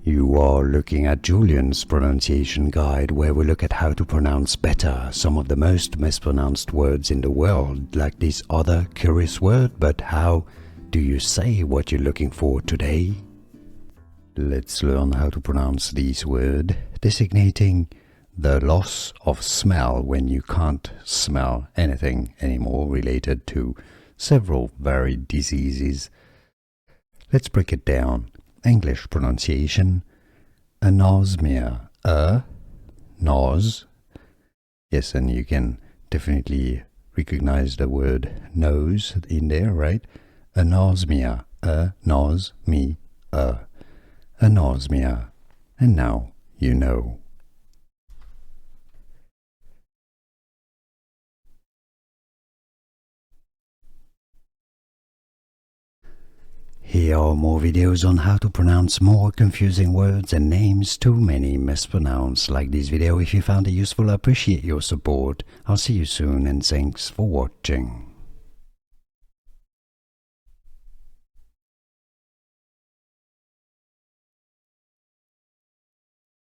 You are looking at Julian's pronunciation guide, where we look at how to pronounce better some of the most mispronounced words in the world, like this other curious word. But how do you say what you're looking for today? Let's learn how to pronounce this word, designating the loss of smell when you can't smell anything anymore, related to several varied diseases. Let's break it down. English pronunciation: anosmia, nos. Yes, and you can definitely recognize the word nose in there, right? Anosmia, nos, me, anosmia. And now you know. Here are more videos on how to pronounce more confusing words and names too many mispronounced. Like this video if you found it useful. I appreciate your support. I'll see you soon and thanks for watching.